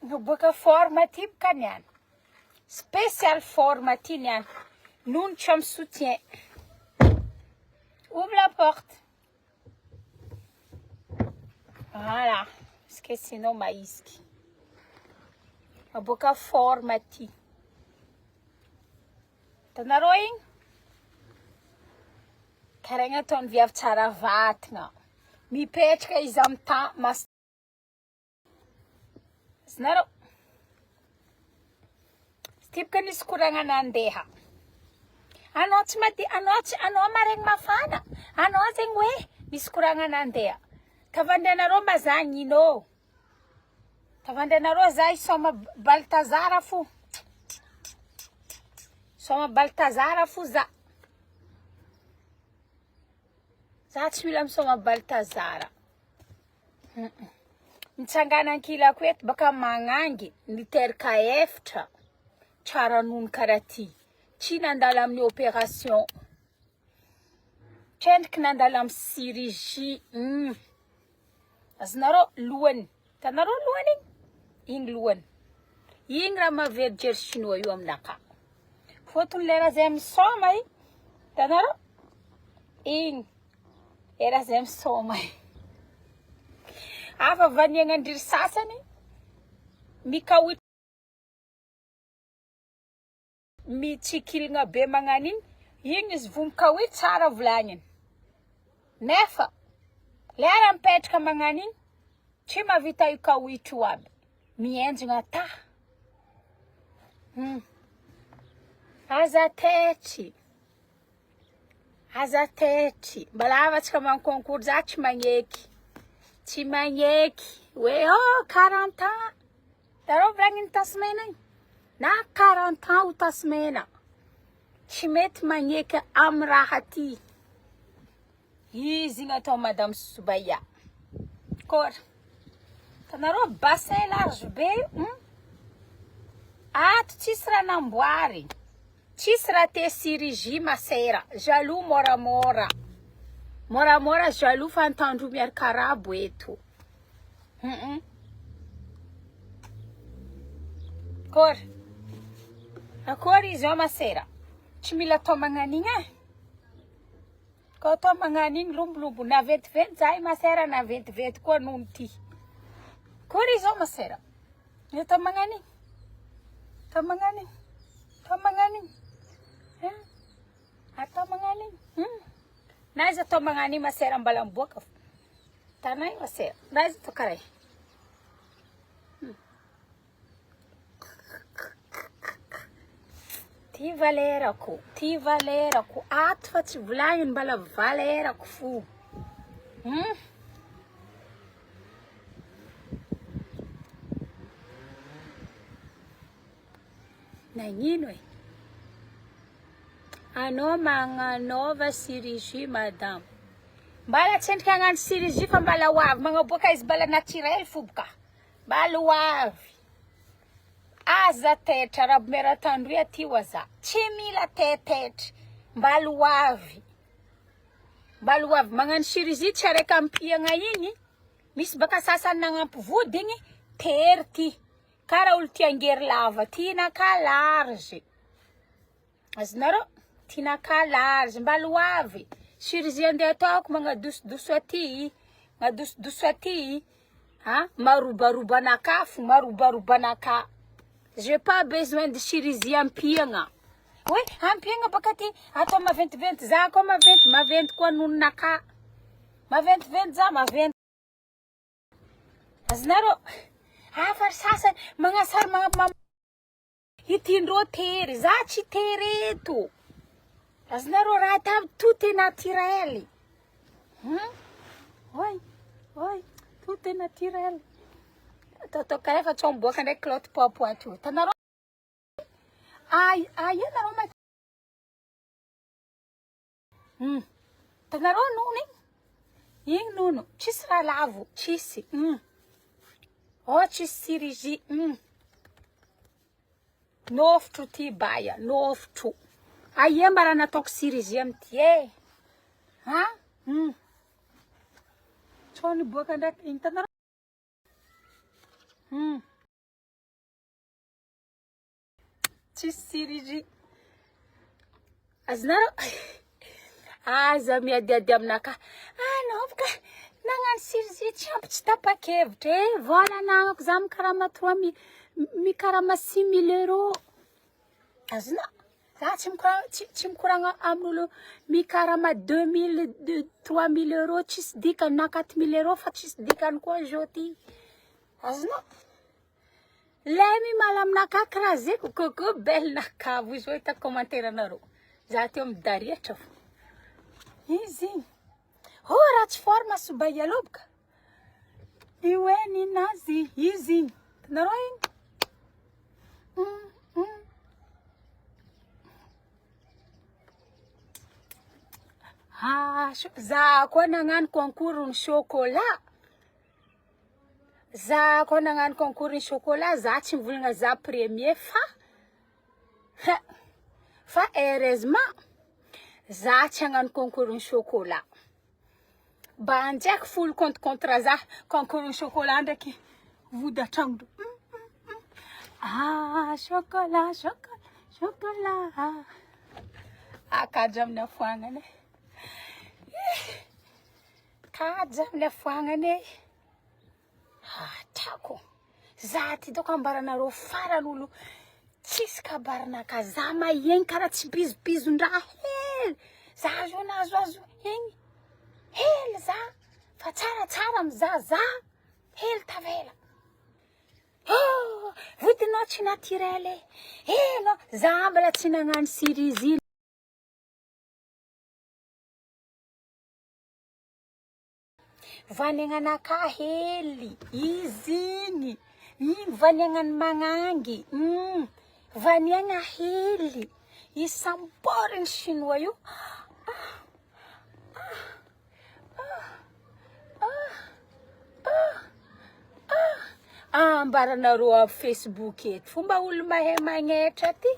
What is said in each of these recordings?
Boka forma ty boka niany. Spécial forma ty niany. Nous nous sommes soutien. Ouvre la porte. Voilà. Parce que sinon maïski. Boka forma ty. Tanarô igny? Karagna ataony viavy tsara vatana. Mipetraka izy amin'ny tany. Narô. Tipika nisy koragna nandeha. Anao tsy anao maregny mafana. Anao zegny hoe nisy koragna nandeha. Tavandenarô mba za gnino. Tavandenarô za isoma Baltazara fo. Soma Baltazara fo za. Za tsy mila misoma Baltazara. Mitsangana ankilako eto baka magnangy niteraka efitra. Tsara nono karaha ty. Tsy nandalo amin'ny opération. Kendriky nandalo amin'ny chirurgie. Azonarô lohany. Tanarô lohany igny? Igny lohany. Igny raha mavery chinois io aminaka. Fotony lera zay misoma igny. Tanarô? Igny. Era zay misoma igny. Afa vaniagna andry sasany. Mikawit. Mitsikilina be magnano igny. Igny izy vomi-kawit tsara volagniny. Nefa. Lera mipetraka magnano igny. Tsy mavita io kawit io aby. Mienjona ta. Aza tetry. Aza tetry. Balava tsika mankonkory za tsy magneky. Tsy magneky. Hoe oh 40 ans. Tarô volagniny Tencemena igny. Na 40 ans ho Tencemena. Tsy mety magneky amin'ny raha ty. Izy igny atao Madame Soubaya. Kora. Tanarô bassin large be. Ato tsisy raha namboary. Tsisy raha te chirurgie masera. Jaloux moramora. Moramora jaloux fantandro miaraka arabo eto. Kora. Akory izy ao masera. Tsy mila atao magnanigny e. Ko atao magnanigny lombolombo. Na ventiventy zahay masera na ventiventy koa nono ty. Kory izy ao masera. Atao magnanigny. Atao magnanigny. Atao magnanigny. Atao magnanigny. Na izy atao magnanigny masera mbala miboaka. Tanay masera. Na izy atao karaha. Ty valerako. Ty valerako. Ato fa tsy volagniny mbala valerako fo. Nagnino e? Anao magnanaova chirurgie madame. Mbala tsy endrika hagnano chirurgie fa mbala ho avy. Magnaboaka izy mbala naturel fo boka. Mbala ho avy. Aza tetra raha meratandro aty ho aza. Tsy mila tetetra. Mbala ho avy. Mbala ho avy. Magnano chirurgie tsy araka ampiagna igny. Misy baka sasany nagnampy vody igny. Tery ty. Kara olo tia angery lava. Tinaka large. Azonarô? Tinaka large. Mbala ho avy. Chirurgie andeha ataoko magnadosodoso aty. Magnadosodoso aty. Marobaroba anakafo. Marobaroba anaka. J'ai pas besoin de chirurgie ampiagna. Oui, ampiagna baka ty. Atao maventiventy za koa maventy koa nononaka. Maventiventy za maventy. Azonarô? Afar sasany magnasary hitindrô tery. Za tsy tery eto. Azonarô raha tavy tout est naturel. Oi, tout est naturel. Toto kaya fa tsao miboaka ndraiky kiloty poapoaty io. Tanarô? Ianarô ma. Tanarô nono igny? Igny nono. Tsisy raha lavo. Tsisy. Tsisy chirurgie. Nofotro ty baya. Nofotro. Aia mba raha nataoko chirurgie amty e. Tsao niboaka ndraiky. Igny tanarô? Tsisy azonareo aza miadiady aminaka anao ka nagnano siry tsy ampy tsy tapa-kevitra vola namako za mikarama 6 000 €. Azona za tsy mikoragna amin'olo mikarama 2 000 3 000 € tsisy dikany na 4 000 € fa tsisy dikany koa joti. Azona lemi malaminaka karaha zay koko belinaka izy hoe ta commentaire anareo za teo midariatra fo izy raha tsy forma soba ialobaka io e ninazy izy nareo iny za koa nagnano concours ny chocolat. Za koa nagnano concours ny chocolat za tsy mivolagna za premier fa heureusement za tsy hagnano concours ny chocolat. Mba anjaiko full compte contre za concours ny chocolat ndraiky vodatragno. Chocolat. Kaja amin'ny afoagnany. Kaja amin'ny afoagnany. Tako. Za ty doko ambaranareo faran'olo tsisy kabaranaka za mahiegny karaha tsy bizobizon-draha hely. Za zo nazo egny. Hely za. Fa tsara miza hely tavela. Vodinao tsy naturel no za mbola tsy nagnano siriziny. Vanegnanaka hely izy igny vanegnany magnangy vanegna hely isamboriny chinois io ambaranareo a Facebook eto fomba olo mahay magnetra ty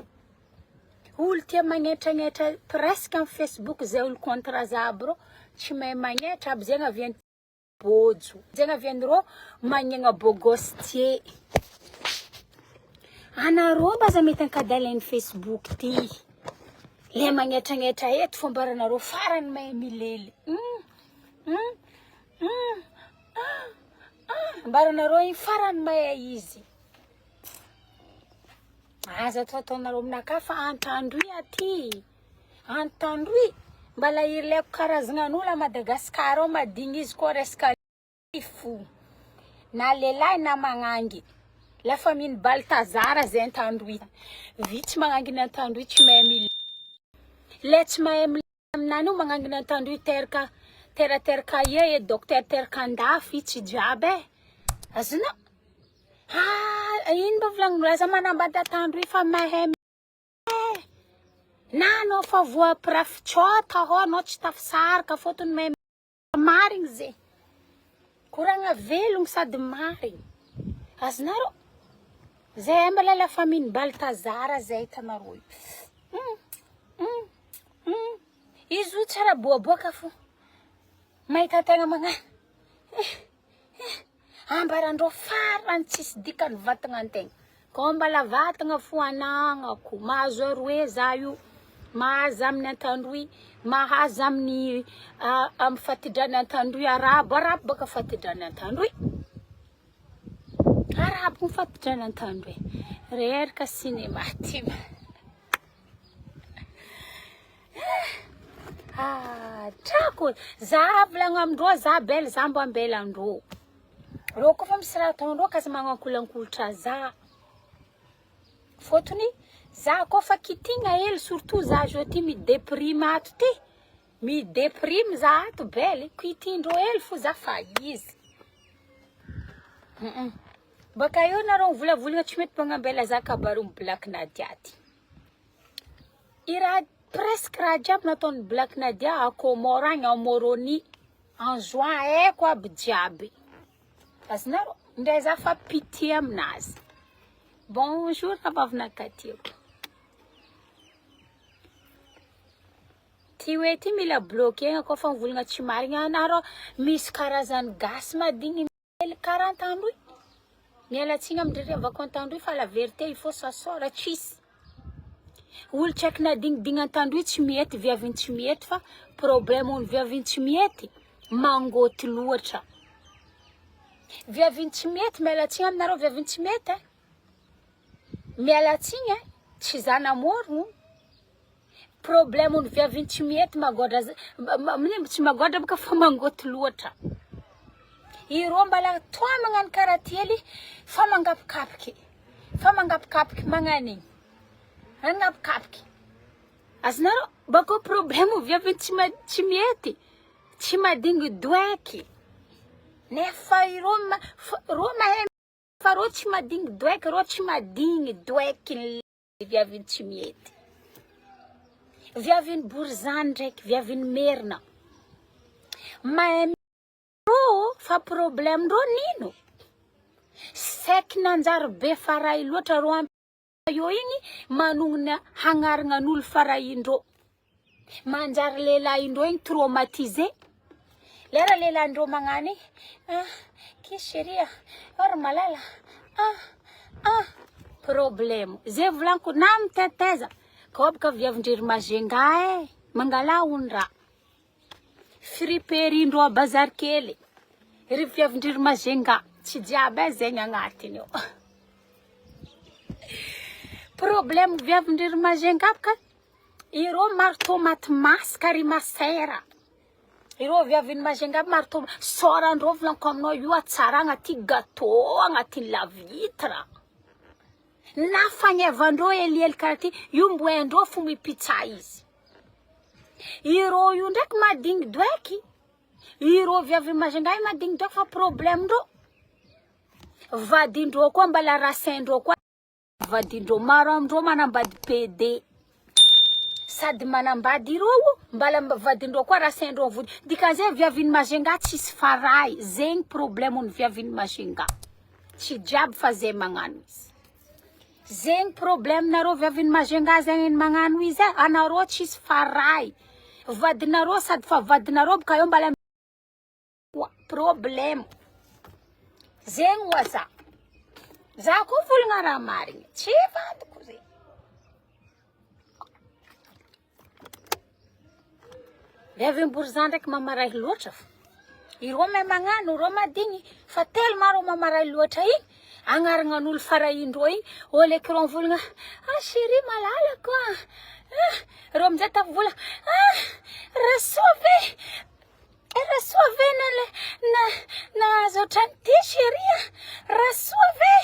olo tia magnetranetra presque am Facebook zay olo contre za bro tsy mahay magnetra aby zegny aviany bojo zegny avian'reo magnegna bogostier anareo baza mety ankadalainy Facebook ty le magnetranetra eto fombaranareo farany mahay milely ambaranareo iny farany mahay izy aza ataonareo aminaka fa antandroy aty antandroy mbala ileko karazan'olo a Madagascar ao madigny izy koa resaka fo na lelahy na magnangy lafa miny Baltazara zay antandroy vitsy magnangy ny antandroy tsy mahay mily le tsy mahay mily aminany io magnangy ny antandroy teraka ie docteur terkandafy tsy jiaby azona ino mba volagnin'raza manambady antandroy fa mahay na anao fa voa prafitrota ho anao tsy tafisarika fotony mahay marigny zay koragna velogno sady marigny azonareo zay mbala lafa miny Baltazara zay hitanareo izy io tsara boaboaka fo mahita tegna ambarandreo farany tsisy dikany vatagna antegna ko mbala vatagna fo anagnako mahazo aroe za io mahazo amin'ny antandroy mahazo amin'ny amin'ny fatidrany antandroy arabo baka fatidrany antandroy arabo ny fatidrany antandroy reraka cinéma ty trako za volagno amindreo za bela za mbo ambelandreo reo koa fa misy raha ataondreo kaza magnankolankolotra za fotony za koa fa kitigna hely surtout za joti mideprime ato ty mideprime za ato bely kitindreo hely fo za fa izy baka eo nareo volavolagna tsy mety magnambela za kabaromy Blacknadia ty iraha presque raha jiaby nataony Blacknadia à Comoragny en Moroni en juin ko aby jiaby azonareo ndray za fa pitié aminazy bonjour tabavinakatiako ty hoe ty mila bloqué koa fa mivolagna tsy marigna anareo misy karazany gasy madigny mely 40 androy miala tsigny amindreo avako antandroy fa la vérité il faut s'asseoir tsisy olo tsaky nadignidigny an-tandroy tsy mety viaviny tsy mety fa problème ny viaviny tsy mety mangoty loatra viaviny tsy mety mialatsigny aminareo viaviny tsy mety mialatsigny tsy zanamorogno problème ny viaviny tsy mety magodra tsy magodra baka fa mangoty loatra iro mbala toa magnano karahately fa mangapikapiky magnanigny mangapikapiky azonareo bako problème viaviny tsy mety tsy madigny doeky nefa iro mahay fa ro tsy madigny doeky ro tsy madigny doeky viaviny tsy mety viaviny borizany ndraiky viaviny merina mahay fa problème ro nino seky nanjary be faray loatra ro io igny manogna hagnaragna n'olo farahindrô manjary lelaindrô igny traumatisé lera lelaindrô magnany ki chérie or malala problème zay volaniko na miteteza kobaka viavindrery mazenga mangala ondra friperindrô a bazary kely ry viavindrery mazenga tsy jiaby zegny agnatiny io problème viavindrery mazenga ka iro maro tomaty masaka ry masera iro viaviny mazenga maro sorandrô volaniko aminao io Tsara agnaty gâteau agnaty lavitre na fagnevandrô eliely karaty io mboendrô fo mipitsa izy iro io ndraiky madigny doeky iro viaviny mazenga madigny doeky fa problème ndrô vadindrô koa mbala rasaindrô koa vadindrô maro amindrô manambady PD sady manambady iro mbala vadindrô koa rasaindrô vody dikan'izay viaviny mazenga tsisy faray zegny problème ny viaviny mazenga tsy jiaby fa zay magnano izy zegny problème narô viaviny mazenga zegny magnano izy anarô tsisy faray vadinarô sady fa vadinarô baka eo mbala problème zegny oaza za koa volagna raha marigny tsy vadiko zegny viaviny borizany ndraiky mamaray loatra iro may magnano ro madigny fa tellement ro mamaray loatra igny agnaragna n'olo farahindrô igny oleky ro volagna chérie malala koa ro amizay tavola rasove na zotrany ty chérie rasove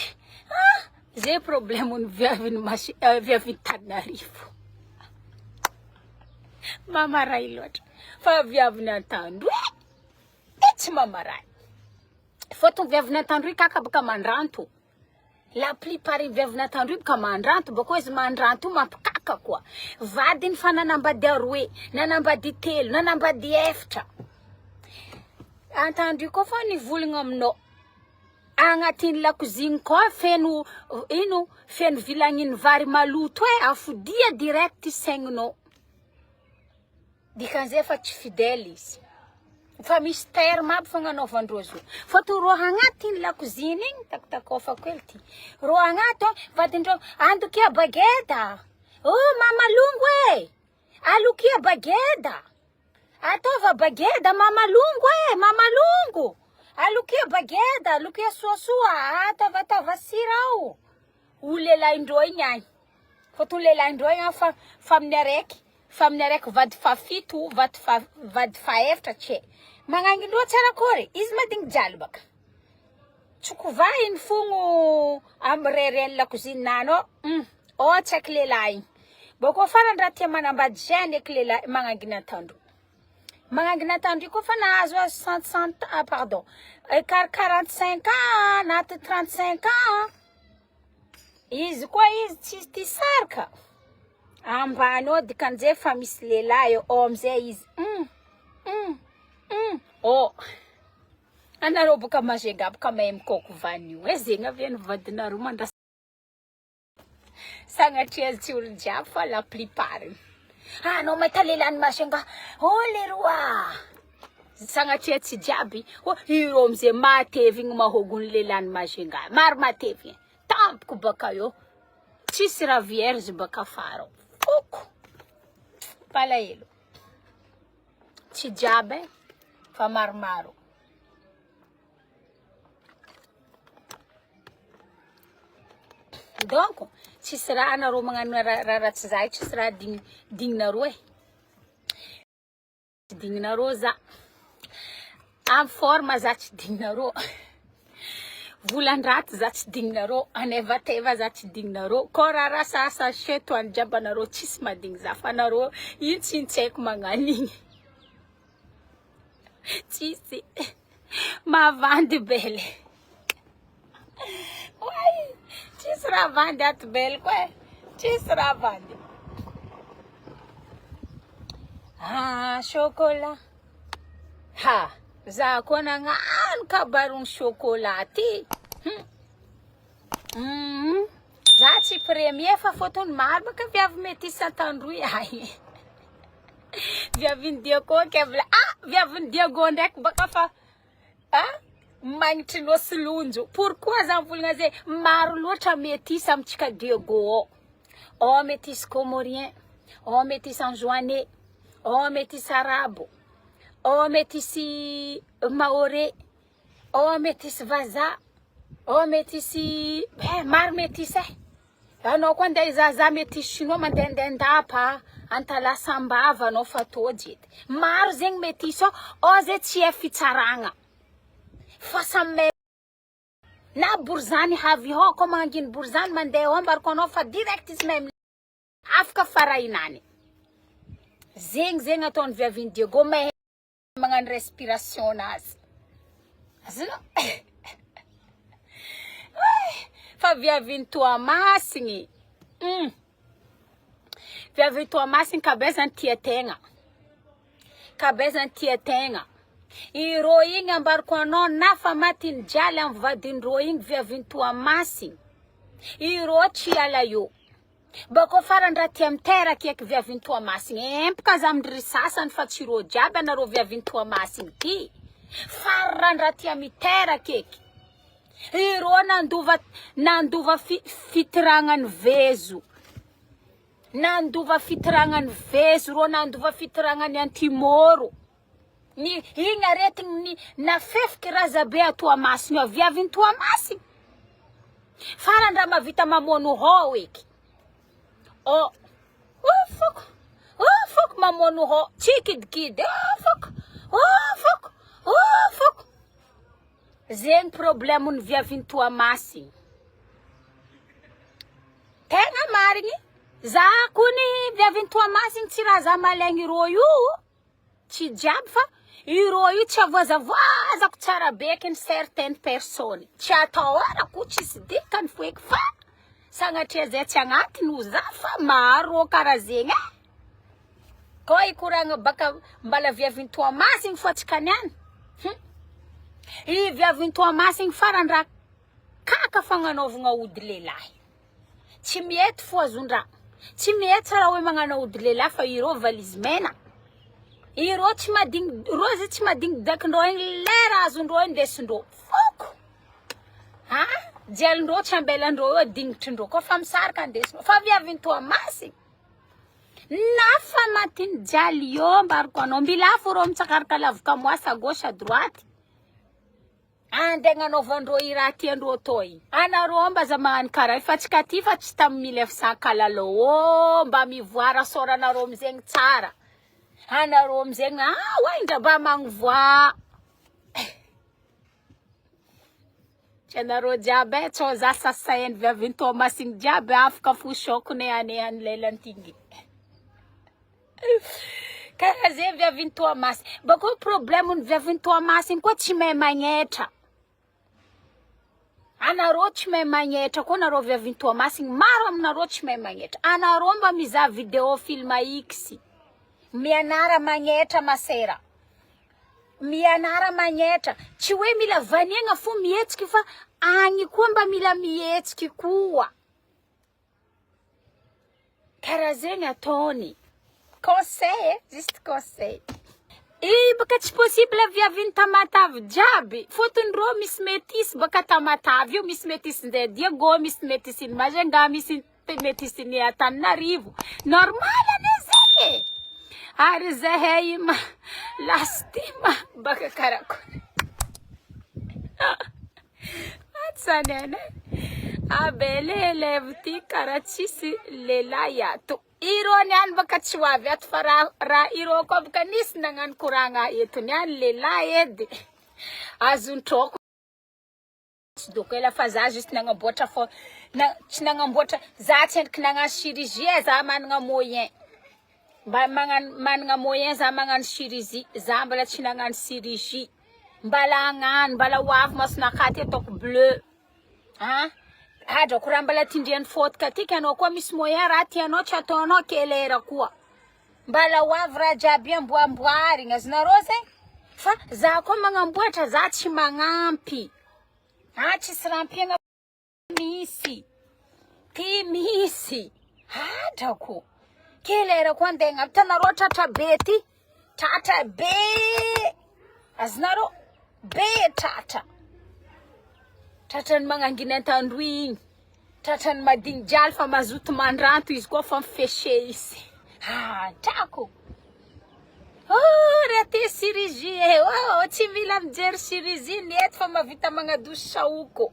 zay problème ny viaviny Tanarivo mamaray loatra fa viaviny an-tandroy tsy mamaray fôtony viaviny an-tandroy kaka baka mandranto la plupart viaviny an-tandroy baka mandranto bako izy mandranto mampikaka koa vadiny fa nanambady aroe nanambady telo nanambady efatra an-tandroy koa fa nivolagna aminao agnatiny lakoziny koa feno vilagniny vary maloto afodia direct saigninao dikan'izay fa tsy fidèle izy fa mystère maby fagnanaovandrô zo fôtony ro agnatiny lakoziny igny takotakôfako hely ty ro agnato vadindrô andokia bageda mamalongo alokia bageda atova bageda mamalongo mamalongo alokia bageda alokia soasoa atavatava sirao o lelaindrô igny agny fôtony lelaindrô igny fa amin'ny araiky vady fa fito vady fa efatra tse magnangindrô tsara kory izy madigny jaly baka tsokivahiny fogno amrereny lakozininany tsaiky lehilahy igny boko farany raha tia manambady zay ndraiky lehilahy magnangina an-tandro magnangina an-tandro koa fa nahazo 45 ans na 35 ans izy koa izy tsisy ty saraka ambany ao dikan'izay fa misy lehilahy amizay izy anareo boka mazenga boka mahay mikoko vanio zegny aviany vadinareo mandrasa sagnatria tsy olo jiaby fa la plupart anao mahita lelany mazenga leroa sagnatria tsy jiaby iro amizay matevy igny mahogony lelany mazenga maro matevy tampoko baka eo tsisy raha vierge baka fara foko palahelo tsy jiaby fa maromaro. Donc tsisy raha anareo magnano raha ratsy zay, tsisy raha digninareo digninareo za am forme za tsy digninareo volandraty za tsy digninareo anevateva za tsy digninareo ko raha sasa sheto any jiaby anareo tsisy madigny za fa anareo ino tsy haiko magnano igny tsisy mavandy bele way tsisy raha vandy ato bele koe tsisy raha vandy. Chocolat ha za koa nagnano kabarony chocolat ty za tsy premier fa fotony maro baka viavy mety Satandroy ay viaviny Diago kevla viaviny Diago ndraiky baka fa magnitry nosy lonjo. Pourquoi za mivolagna zay maro loatra métis amitsika Diago métis comorien, métis anjoanais, métis arabo, métis maoré, métis vaza, métis maro métis anao koa andeha zaza métis chinois mandendendapa antalasambava anao fa tôdy maro zegny métis zay tsy fitsaragna fa samy na borzany havy ko manginy borzany mandeha ambarako anao fa direct izy même afaka farahinany zegny ataony viaviny Diago magnano respiration nazy azino fa viaviny Toamasigny viaviny Toamasigny kabezany tia tegna iro igny ambarako anao na fa matiny jialy am vadindro igny viaviny Toamasigny iro tsy ala io bako farandraha tia miteraka eky viaviny Toamasigny empaka za amindry sasany fa tsy ro jiaby anareo viaviny Toamasigny ty farandraha tia miteraka eky iro nandova fitiragnany vezo nandova fitiragnany vezo ro nandova fitiragnany antimoro ni igny aretigny na fefiky razabe a Toamasigny viaviny Toamasigny farandraha mavita mamono ho eky foko mamono ho tsy kidikidy foko zegny problème ny viaviny Toamasigny tegna marigny za kony viaviny Toamasigny tsy raha za malegny ro io tsy jiaby fa iro io tsy avoazavazako tsara bekiny certaines personnes tsy atao arako tsisy dikany foeky fa sagnatria zay tsy agnatiny ho za fa maro karaha zegny ko ikoragna baka mbala viaviny Toamasigny fotsika niany viaviny Toamasigny farandraha kaka fagnanaovagna ody lehilahy tsy mety fo azondraha tsy mety tsara hoe magnano ody lehilahy fa iro valizy mena iro tsy madigny rozy tsy madigny dakindreo igny lera azondreo indesindreo foko jialindreo tsy ambelandreo eo dignitryndreo ko fa misaraka andesindreo fa viaviny Toamasigny na fa matiny jialy io mbariko anao mbila fo ro mitsakaraka lavaka moasa à gauche à droite andegna anaovandreo i raha tiandreo tô igny anareo mba za magnano karaha fa tsika ty fa tsy tamy 1940 mba mivoara soranareo amizegny tsara anareo amizegny indra mba magnivoa tsy anareo jiaby tsao za sasainy viaviny Toamasigny jiaby afaka fo shokony ane lelantingy karaha zay viaviny Toamasigny bako problème ny viaviny Toamasigny koa tsy mahay magnetra anareo tsy mahay magnetra koa anareo viaviny Toamasigny maro aminareo tsy mahay magnetra anareo mba mizaha vidéo film X mianara magnetra masera mianara magnetra tsy hoe mila vaniagna fo mihetsiky fa agny koa mba mila mihetsiky koa karaha zegny ataony conseil juste conseil baka tsy possible viaviny Tamatavy jiaby fotony ro misy métis baka Tamatavy io misy métis ndray Diago misy métis Majunga misy mety isiny Antananarivo. Normal anezake. Ary zahay lastima baka karakory. Atsanene. Abele eleve ty karaha tsisy lehilahy ato. Iro niany baka tsy ho avy ato fa raha iro koa baka nisy nagnano koragna eto niany lehilahy edy. Azony troko. Doko ela fa za juste nagnamboatra fo tsy nagnamboatra za tsy endriky nagnano chirurgie za managna moyen. Mba managna moyen za magnano chirurgie za mbala tsy nagnano chirurgie. Mbala agnano mbala ho avy masonakaty ataoko bleu. Ha? Hadrako raha mbala tindrian'ny fotka tiky anao koa misy moyen raha tianao tsy ataonao kelera koa. Mbala ho avy raha jiaby amboamboarigna azonareo zegny. Fa za koa magnamboatra za tsy magnampy. Ha tsisy rampiagna misy. Ty misy. Hadrako. Kelera koa andeha agnampy. Tanareo tratra be ty. Tratra be. Azonareo be tratra. Tratrany magnangina An-Tsary igny. Tratrany madigny jaly fa mazoto mandranto izy koa fa mifeshe izy. Hadrako. Oh, raha chirurgie. Oh, tsy mila mijery chirurgie ny eto fa mavita magnadosy saoko.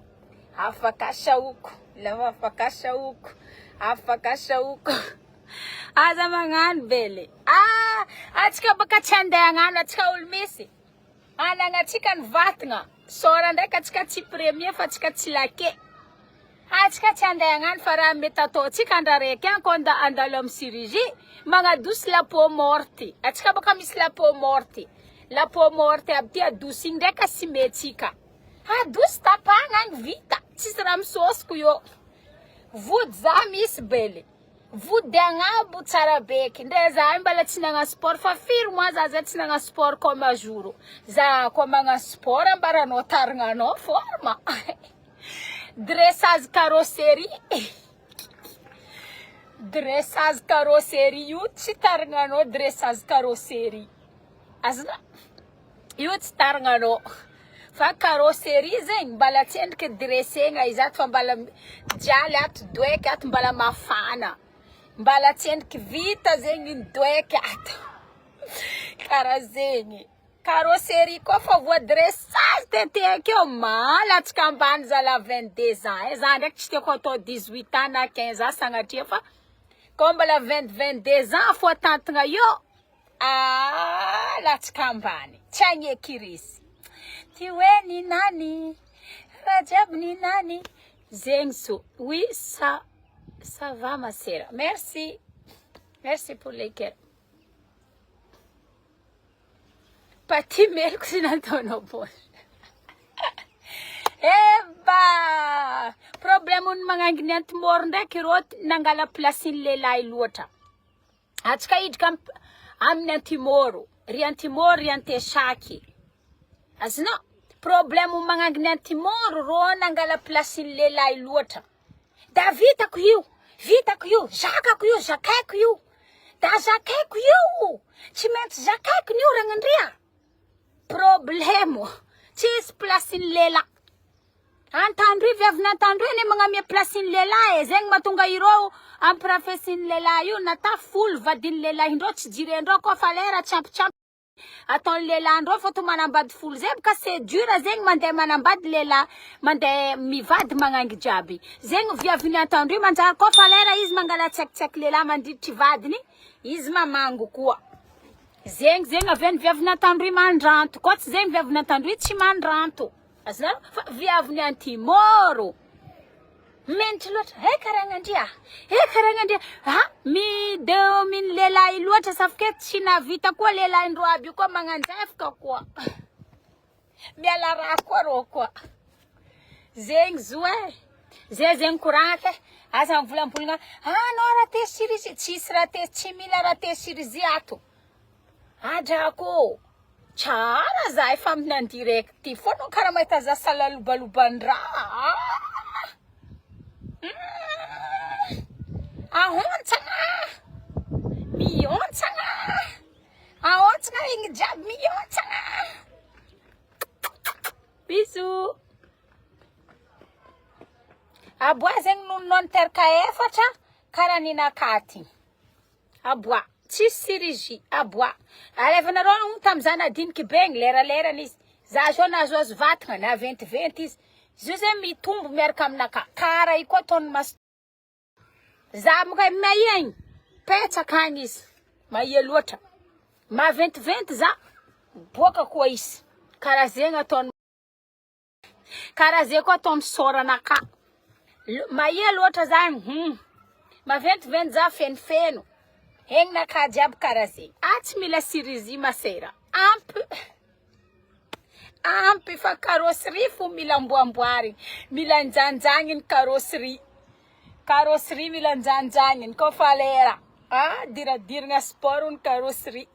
Afaka saoko. Lava afaka saoko. Afaka saoko. Aza magnano bele. Atsika baka tsy andeha agnano atsika olo misy. Anagnatsika ny vatana. Sora ndraiky atsika tsy premier fa atsika tsy lake. Atsika tsy andeha agnano fa raha mety ataotsika andraraiky ankonda andalo amin'ny chirurgie. Magnadosy la peau morte. Atsika baka misy la peau morte. La peau morte aby ty adosy igny ndraiky sy metsika. Adosy tapagna agny vita. Tsisy raha misôsiko yo. Vody za misy bele. Vody agnabo tsara beky. Ndre za mbala tsy nagnano sport fa firy mois za tsy nagnano sport comme un jour. Za koa magnano sport ambaranao tarignanao forma. Dressage carrosserie. Dressage carrosserie io tsy tarignanao dressage carrosserie. Azna io tsy tarignanao. Fa carrosserie zegny mbala tsy endriky dressegna izy ato fa mbala jialy ato doeky ato mbala mafana. Mbala tsy endriky vita zegny ny doeky ato. Karaha zegny. Carrosserie koa fa voa dressage tete akeo malatsika ambany zala 22 ans. Za ndraiky tsy tiako atao 18 ans na 15 ans sagnatria fa koa mbala 22 ans fo tantagna io. Latsika ambany. Tsy agneky risy. Ty hoe ni nani. Rajiaby ni nani. Zegny so. Oui, ça va ma sœur. Merci. Merci pour les cœurs. Pati melko sinataonao poche. Eba! Problemun manganginy antimoro ndraiky rô nangala place ny lehilahy loatra. Atsika idrika amin'ny antimoro. Ry antimoro ry antesaky. Azona problème manganginy antimoro rô nangala place ny lehilahy loatra. Da vitako io. Vitako io. Zakako io. Zakaiko io. Da zakaiko io. Tsy maintsy zakaiko io ragnandria. Problème. Tsisy place ny lehilahy. An-Tsary viavina An-Tsary ne magnamia place ny lehilahy. Zegny matonga ireo amprafesy ny lehilahy io nata folo vadiny lehilahy indreo tsy jirendreo koa fa lera tsampitsampy. Ataony lehilahy ndreo fa to manambady folo zay baka c'est dur zegny mandeha manambady lehilahy mandeha mivady magnangy jiaby. Zegny viaviny An-Tsary manjary koa fa lera izy mangala tsakitsaky lehilahy mandiditry vadiny izy mamango koa. Zegny avy ny viaviny An-Tsary mandranto. Koa tsy zegny viaviny An-Tsary tsy mandranto. Azna fa viaviny antimoro. Mentry loatra. Karagnandria. Karagnandria. Mi deo min lehilahy loatra safake tsy navita koa lehilahy ndro aby io koa magnanjefaka koa. Miala raha koa rô koa. Zegny zo zegny koragna asa mivolambolagna no raha chirurgie tsisy raha tsy mila raha chirurgie ato. Adrako. Tsara za efa amin'ny direct fô no karaha mahita za salalobalobandra. Ahontsagna. Miontsagna. Ahontsagna igny jiaby miontsagna. Bisous. Aboa zegny nono terka efatra karaha ninakaty. Aboa. Tsisy sirizy. Aboa. Alevanareo tamin'izany nadiniky be igny leralerana izy. Za zao nazoazo vatana na ventiventy izy. Izy io zay mitombo miaraka aminaka. Karaha io koa ataony mas. Za moka maigny. Petsaka agny izy. Maia loatra. Ma ventiventy za. Boaka koa izy. Karaha zegny ataony. Karaha zay koa atao misoranaka. Maia loatra zany. Ma ventiventy za fenofeno. Heng naka jiaby karaha zegny. Tsy mila sirizy masera. Ampy fa carrosserie fo mila amboamboarigny. Mila anjanjanigny carrosserie. Carrosserie mila anjanjanigny. Koa fa lera. Diradirigna sport ny carrosserie.